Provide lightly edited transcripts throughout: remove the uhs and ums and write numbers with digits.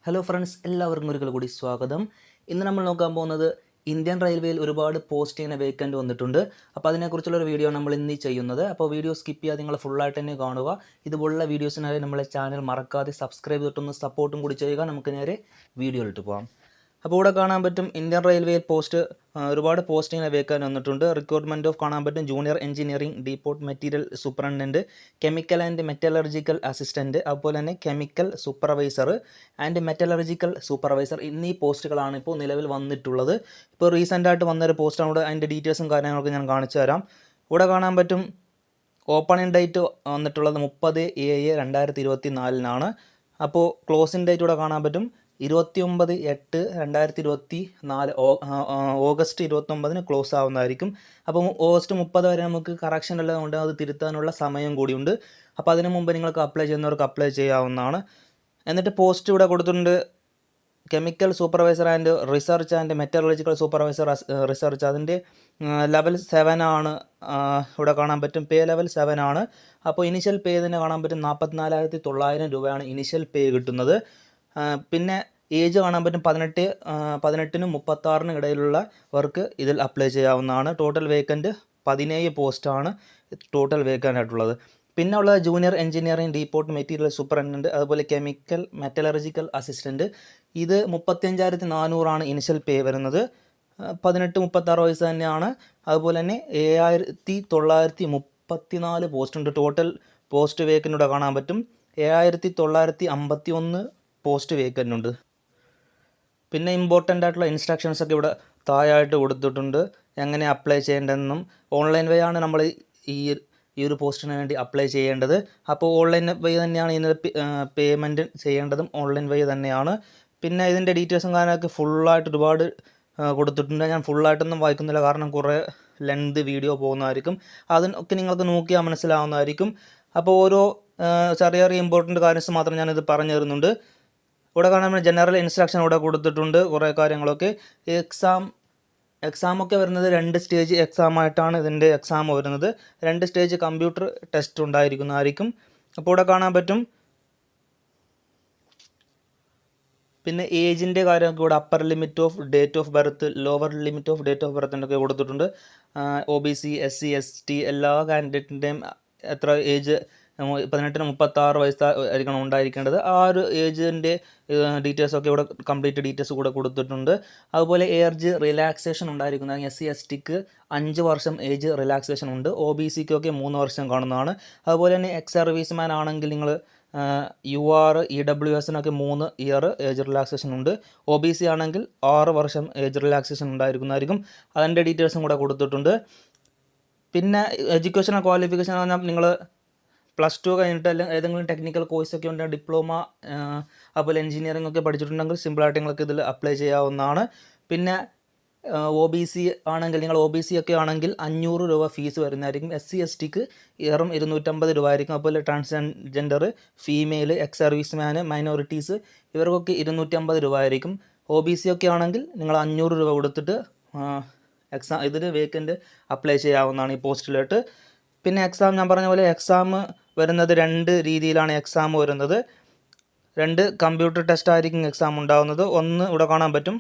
Hello friends, എല്ലാവർക്കും ഒരിക്കൽ കൂടി സ്വാഗതം. ഇന്ന് നമ്മൾ നോക്കാൻ പോകുന്നത് ഇന്ത്യൻ റെയിൽവേയിൽ ഒരുപാട് പോസ്റ്റ് ചെയ്യുന്ന വേക്കൻറ്റ് വന്നിട്ടുണ്ട്. അപ്പോൾ അതിനെക്കുറിച്ചുള്ളൊരു വീഡിയോ നമ്മൾ ഇന്ന് ചെയ്യുന്നത്. അപ്പോൾ വീഡിയോ സ്കിപ്പ് ചെയ്യാതെ നിങ്ങൾ ഫുള്ളായിട്ട് തന്നെ കാണുക. ഇതുപോലുള്ള വീഡിയോസിനായി നമ്മളെ ചാനൽ മറക്കാതെ സബ്സ്ക്രൈബ് ചെയ്തിട്ടൊന്ന് സപ്പോർട്ടും കൂടി ചെയ്യുക. നമുക്ക് നേരെ വീഡിയോയിലിട്ട് പോകാം. അപ്പോൾ ഇവിടെ കാണാൻ പറ്റും ഇന്ത്യൻ റെയിൽവേയിൽ ഒരുപാട് പോസ്റ്റിങ്ങിനെ വേക്കാൻ വന്നിട്ടുണ്ട്. റിക്രൂട്ട്മെൻറ്റ് ഓഫ് കാണാൻ പറ്റും junior engineering depot material superintendent, chemical and metallurgical assistant, അതുപോലെ തന്നെ chemical supervisor and metallurgical supervisor എന്നീ പോസ്റ്റുകളാണ് ഇപ്പോൾ നിലവിൽ വന്നിട്ടുള്ളത്. ഇപ്പോൾ റീസെൻ്റായിട്ട് വന്നൊരു പോസ്റ്റാണ്. ഇവിടെ അതിൻ്റെ ഡീറ്റെയിൽസും കാര്യങ്ങളൊക്കെ ഞാൻ കാണിച്ചു തരാം. ഇവിടെ കാണാൻ പറ്റും ഓപ്പണിംഗ് ഡേറ്റ് വന്നിട്ടുള്ളത് 30/7/2024 അപ്പോൾ ക്ലോസിംഗ് ഡേറ്റ് ഇവിടെ കാണാൻ പറ്റും 29/8/2024 ഓഗസ്റ്റ് 29 ക്ലോസ് ആവുന്നതായിരിക്കും. അപ്പോൾ ഓഗസ്റ്റ് 30 വരെ നമുക്ക് കറക്ഷൻ എല്ലാം ഉണ്ട്, അത് തിരുത്താനുള്ള സമയം കൂടിയുണ്ട്. അപ്പോൾ അതിനു മുമ്പ് നിങ്ങൾക്ക് അപ്ലൈ ചെയ്യുന്നവർക്ക് അപ്ലൈ ചെയ്യാവുന്നതാണ്. എന്നിട്ട് പോസ്റ്റ് ഇവിടെ കൊടുത്തിട്ടുണ്ട് chemical supervisor and research and metallurgical supervisor research. അതിൻ്റെ ലെവൽ 7 ആണ്. ഇവിടെ കാണാൻ പറ്റും പേ ലെവൽ 7 ആണ്. അപ്പോൾ ഇനിഷ്യൽ പേ തന്നെ കാണാൻ പറ്റും 44,900 രൂപയാണ് ഇനിഷ്യൽ പേ കിട്ടുന്നത്. പിന്നെ ഏജ് കാണാൻ പറ്റും 18-നും 36-നും ഇടയിലുള്ളവർക്ക് ഇതിൽ അപ്ലൈ ചെയ്യാവുന്നതാണ്. ടോട്ടൽ വേക്കൻറ്റ് 17 പോസ്റ്റാണ് ടോട്ടൽ വേക്കൻ്റ് ആയിട്ടുള്ളത്. പിന്നെ ഉള്ളത് ജൂനിയർ എഞ്ചിനീയറിംഗ് ഡീപോട്ട് മെറ്റീരിയൽ സൂപ്പറണ്ടൻറ്റ്, അതുപോലെ കെമിക്കൽ മെറ്റലർജിക്കൽ അസിസ്റ്റൻറ്റ്. ഇത് 35,400 ഇനിഷ്യൽ പേ വരുന്നത്. 18-36 വയസ്സ് തന്നെയാണ്. അതുപോലെ തന്നെ 7,934 പോസ്റ്റ് ഉണ്ട്. ടോട്ടൽ പോസ്റ്റ് വേക്കൻ്റ് ഇവിടെ കാണാൻ പറ്റും 7,951 പോസ്റ്റ് വേക്കൻ്റ് ഉണ്ട്. പിന്നെ ഇമ്പോർട്ടൻ്റ് ആയിട്ടുള്ള ഇൻസ്ട്രക്ഷൻസ് ഒക്കെ ഇവിടെ താഴായിട്ട് കൊടുത്തിട്ടുണ്ട്, എങ്ങനെ അപ്ലൈ ചെയ്യേണ്ടതെന്നും. ഓൺലൈൻ വഴി ആണ് നമ്മൾ ഈ ഒരു പോസ്റ്റിന് വേണ്ടി അപ്ലൈ ചെയ്യേണ്ടത്. അപ്പോൾ ഓൺലൈൻ വഴി തന്നെയാണ് ഇതിൻ്റെ പേയ്മെൻറ്റ് ചെയ്യേണ്ടതും ഓൺലൈൻ വഴി തന്നെയാണ്. പിന്നെ ഇതിൻ്റെ ഡീറ്റെയിൽസും കാര്യങ്ങളൊക്കെ ഫുള്ളായിട്ട് ഒരുപാട് കൊടുത്തിട്ടുണ്ട്. ഞാൻ ഫുള്ളായിട്ടൊന്നും വായിക്കുന്നില്ല, കാരണം കുറേ ലെങ്ത് വീഡിയോ പോകുന്നതായിരിക്കും. അതിനൊക്കെ നിങ്ങൾക്ക് നോക്കിയാൽ മനസ്സിലാവുന്നതായിരിക്കും. അപ്പോൾ ഓരോ ചെറിയ ചെറിയ ഇമ്പോർട്ടൻ്റ് കാര്യംസ് മാത്രം ഞാനിത് പറഞ്ഞു തരുന്നുണ്ട്. ഇവിടെ കാണാൻ ജനറൽ ഇൻസ്ട്രക്ഷൻ ഇവിടെ കൊടുത്തിട്ടുണ്ട്, കുറേ കാര്യങ്ങളൊക്കെ. എക്സാമൊക്കെ വരുന്നത് 2 സ്റ്റേജ് എക്സാമായിട്ടാണ് ഇതിൻ്റെ എക്സാം വരുന്നത്. 2 സ്റ്റേജ് കമ്പ്യൂട്ടർ ടെസ്റ്റ് ഉണ്ടായിരിക്കുന്നതായിരിക്കും. അപ്പോൾ ഇവിടെ കാണാൻ പറ്റും പിന്നെ ഏജിൻ്റെ കാര്യമൊക്കെ ഇവിടെ upper limit of date of birth, lower limit of date of ബർത്തിൻ്റെയൊക്കെ കൊടുത്തിട്ടുണ്ട്. OBC, SC, ST എല്ലാ കാൻഡിഡേറ്റിൻ്റെയും എത്ര ഏജ് 18-36 വയസ്സ് ആയിരിക്കണം ഉണ്ടായിരിക്കേണ്ടത്. ആ ഒരു ഏജിൻ്റെ ഡീറ്റെയിൽസൊക്കെ ഇവിടെ കംപ്ലീറ്റ് ഡീറ്റെയിൽസ് കൂടെ കൊടുത്തിട്ടുണ്ട്. അതുപോലെ ഏജ് റിലാക്സേഷൻ ഉണ്ടായിരിക്കുന്നത് SC, STക്ക് 5 വർഷം ഏജ് റിലാക്സേഷൻ ഉണ്ട്. OBCക്കൊക്കെ 3 വർഷം കാണുന്നതാണ്. അതുപോലെ തന്നെ എക്സ് സർവീസ്മാൻ ആണെങ്കിൽ നിങ്ങൾ UR, EWSനൊക്കെ 3 ഇയർ ഏജ് റിലാക്സേഷൻ ഉണ്ട്. OBC ആണെങ്കിൽ 6 വർഷം ഏജ് റിലാക്സേഷൻ ഉണ്ടായിരിക്കുന്നതായിരിക്കും. അതിൻ്റെ ഡീറ്റെയിൽസും കൂടെ കൊടുത്തിട്ടുണ്ട്. പിന്നെ എഡ്യൂക്കേഷണൽ ക്വാളിഫിക്കേഷൻ എന്ന് പറഞ്ഞാൽ നിങ്ങൾ +2 കഴിഞ്ഞിട്ട് അല്ലെങ്കിൽ ഏതെങ്കിലും ടെക്നിക്കൽ കോഴ്സൊക്കെ ഉണ്ടെങ്കിൽ ഡിപ്ലോമ, അതുപോലെ എഞ്ചിനീയറിംഗ് ഒക്കെ പഠിച്ചിട്ടുണ്ടെങ്കിൽ സിമ്പിളായിട്ട് നിങ്ങൾക്ക് ഇതിൽ അപ്ലൈ ചെയ്യാവുന്നതാണ്. പിന്നെ OBC ആണെങ്കിൽ നിങ്ങൾ OBC ഒക്കെ ആണെങ്കിൽ 500 രൂപ ഫീസ് വരുന്നതായിരിക്കും. SC, STക്ക് ഇയറും 250 രൂപ ആയിരിക്കും. അതുപോലെ transgender, female, ex serviceman, minorities ഇവർക്കൊക്കെ 250 രൂപ ആയിരിക്കും. OBC ഒക്കെ ആണെങ്കിൽ നിങ്ങൾ 500 രൂപ കൊടുത്തിട്ട് ഇതിന് വേക്കൻ്റ് അപ്ലൈ ചെയ്യാവുന്നതാണ് ഈ പോസ്റ്റിലോട്ട്. പിന്നെ എക്സാം ഞാൻ പറഞ്ഞ പോലെ എക്സാം വരുന്നത് 2 രീതിയിലാണ് എക്സാം വരുന്നത്. 2 കമ്പ്യൂട്ടർ ടെസ്റ്റ് ആയിരിക്കും എക്സാം ഉണ്ടാകുന്നത്. ഒന്ന് ഇവിടെ കാണാൻ പറ്റും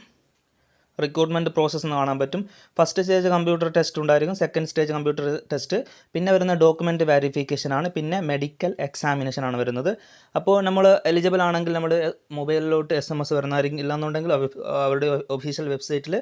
റിക്രൂട്ട്മെൻറ്റ് പ്രോസസ്സ് എന്ന് കാണാൻ പറ്റും. ഫസ്റ്റ് സ്റ്റേജ് കമ്പ്യൂട്ടർ ടെസ്റ്റ് ഉണ്ടായിരിക്കും, സെക്കൻഡ് സ്റ്റേജ് കമ്പ്യൂട്ടർ ടെസ്റ്റ്, പിന്നെ വരുന്ന ഡോക്യുമെൻറ്റ് വെരിഫിക്കേഷനാണ്, പിന്നെ മെഡിക്കൽ എക്സാമിനേഷനാണ് വരുന്നത്. അപ്പോൾ നമ്മൾ എലിജിബിൾ ആണെങ്കിൽ നമ്മുടെ മൊബൈലിലോട്ട് SMS വരുന്നതായിരിക്കും. ഇല്ലാന്നുണ്ടെങ്കിൽ അവരുടെ ഒഫീഷ്യൽ വെബ്സൈറ്റിൽ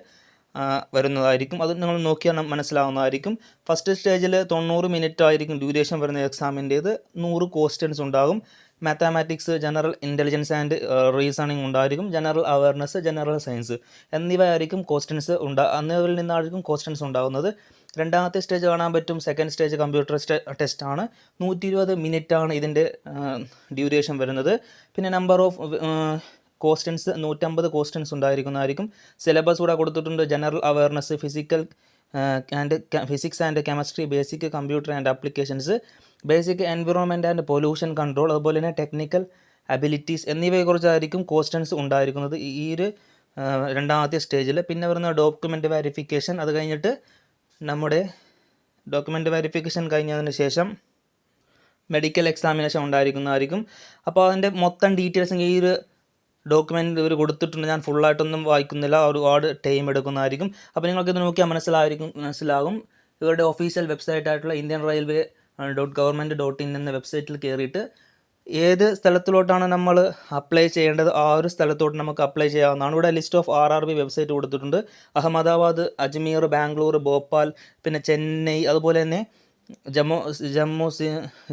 വരുന്നതായിരിക്കും. അത് നിങ്ങൾ നോക്കിയാൽ മനസ്സിലാവുന്നതായിരിക്കും. ഫസ്റ്റ് സ്റ്റേജിൽ 90 മിനിറ്റ് ആയിരിക്കും ഡ്യൂറേഷൻ വരുന്ന എക്സാമിൻ്റേത്. 100 ക്വസ്റ്റ്യൻസ് ഉണ്ടാകും. Mathematics, general intelligence and reasoning ഉണ്ടായിരിക്കും. ജനറൽ അവയർനെസ്, ജനറൽ സയൻസ് എന്നിവയായിരിക്കും ക്വസ്റ്റ്യൻസ് എന്നിവയിൽ നിന്നായിരിക്കും ക്വസ്റ്റ്യൻസ് ഉണ്ടാകുന്നത്. രണ്ടാമത്തെ സ്റ്റേജ് കാണാൻ പറ്റും സെക്കൻഡ് സ്റ്റേജ് കമ്പ്യൂട്ടർ ടെസ്റ്റാണ്. 120 മിനിറ്റാണ് ഇതിൻ്റെ ഡ്യൂറേഷൻ വരുന്നത്. പിന്നെ നമ്പർ ഓഫ് ക്വസ്റ്റ്യൻസ് 150 ക്വസ്റ്റ്യൻസ് ഉണ്ടായിരിക്കുന്നതായിരിക്കും. സിലബസ് കൂടെ കൊടുത്തിട്ടുണ്ട്. General awareness, physics and chemistry, basic computer and applications, basic environment and pollution control, അതുപോലെ തന്നെ ടെക്നിക്കൽ അബിലിറ്റീസ് എന്നിവയെക്കുറിച്ചായിരിക്കും ക്വസ്റ്റ്യൻസ് ഉണ്ടായിരിക്കുന്നത് ഈ ഒരു രണ്ടാമത്തെ സ്റ്റേജിൽ. പിന്നെ വരുന്ന ഡോക്യുമെൻറ്റ് വെരിഫിക്കേഷൻ. അത് കഴിഞ്ഞിട്ട് നമ്മുടെ ഡോക്യുമെൻറ്റ് വെരിഫിക്കേഷൻ കഴിഞ്ഞതിന് ശേഷം മെഡിക്കൽ എക്സാമിനേഷൻ ഉണ്ടായിരിക്കുന്നതായിരിക്കും. അപ്പോൾ അതിൻ്റെ മൊത്തം ഡീറ്റെയിൽസ് ഈ ഒരു ഡോക്യുമെൻ്റ് ഇവർ കൊടുത്തിട്ടുണ്ട്. ഞാൻ ഫുള്ളായിട്ടൊന്നും വായിക്കുന്നില്ല, ഒരുപാട് ടൈം എടുക്കുന്നതായിരിക്കും. അപ്പോൾ നിങ്ങൾക്കിത് നോക്കിയാൽ മനസ്സിലാകും. ഇവരുടെ ഒഫീഷ്യൽ വെബ്സൈറ്റ് ആയിട്ടുള്ള indianrailway.government.in എന്ന വെബ്സൈറ്റിൽ കയറിയിട്ട് ഏത് സ്ഥലത്തിലോട്ടാണ് നമ്മൾ അപ്ലൈ ചെയ്യേണ്ടത് ആ ഒരു സ്ഥലത്തോട്ട് നമുക്ക് അപ്ലൈ ചെയ്യാവുന്നതാണ്. ഇവിടെ ലിസ്റ്റ് ഓഫ് RRB വെബ്സൈറ്റ് കൊടുത്തിട്ടുണ്ട്. അഹമ്മദാബാദ്, അജ്മീർ, ബാംഗ്ലൂർ, ഭോപ്പാൽ, പിന്നെ ചെന്നൈ, അതുപോലെ തന്നെ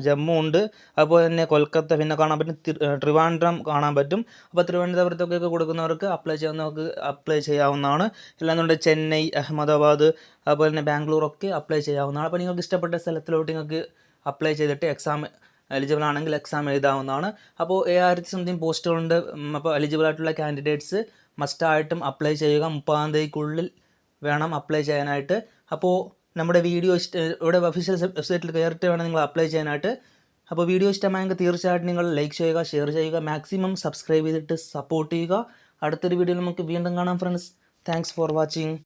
ജമ്മു ഉണ്ട്, അതുപോലെ തന്നെ കൊൽക്കത്ത പിന്നെ കാണാൻ പറ്റും, ട്രിവാൻഡ്രം കാണാൻ പറ്റും. അപ്പോൾ തിരുവനന്തപുരത്തൊക്കെ കൊടുക്കുന്നവർക്ക് അപ്ലൈ ചെയ്യാവുന്നതാണ്. അല്ലാന്നുണ്ടെങ്കിൽ ചെന്നൈ, അഹമ്മദാബാദ്, അതുപോലെ തന്നെ ബാംഗ്ലൂരൊക്കെ അപ്ലൈ ചെയ്യാവുന്നതാണ്. അപ്പോൾ നിങ്ങൾക്ക് ഇഷ്ടപ്പെട്ട സ്ഥലത്തിലോട്ട് നിങ്ങൾക്ക് അപ്ലൈ ചെയ്തിട്ട് എക്സാം എലിജിബിൾ ആണെങ്കിൽ എക്സാം എഴുതാവുന്നതാണ്. അപ്പോൾ 7000 പോസ്റ്റുകളുണ്ട്. അപ്പോൾ എലിജിബിൾ ആയിട്ടുള്ള കാൻഡിഡേറ്റ്സ് മസ്റ്റായിട്ടും അപ്ലൈ ചെയ്യുക. 30-ാം തീയതിക്കുള്ളിൽ വേണം അപ്ലൈ ചെയ്യാനായിട്ട്. അപ്പോൾ നമ്മുടെ വീഡിയോ ഇവിടെ ഒഫീഷ്യൽ വെബ്സൈറ്റിൽ കയറിയിട്ട് വേണം നിങ്ങൾ അപ്ലൈ ചെയ്യാനായിട്ട്. അപ്പോൾ വീഡിയോ ഇഷ്ടമായെങ്കിൽ തീർച്ചയായിട്ടും നിങ്ങൾ ലൈക്ക് ചെയ്യുക, ഷെയർ ചെയ്യുക, മാക്സിമം സബ്സ്ക്രൈബ് ചെയ്തിട്ട് സപ്പോർട്ട് ചെയ്യുക. അടുത്തൊരു വീഡിയോയിൽ നമുക്ക് വീണ്ടും കാണാം ഫ്രണ്ട്സ്. Thanks for watching.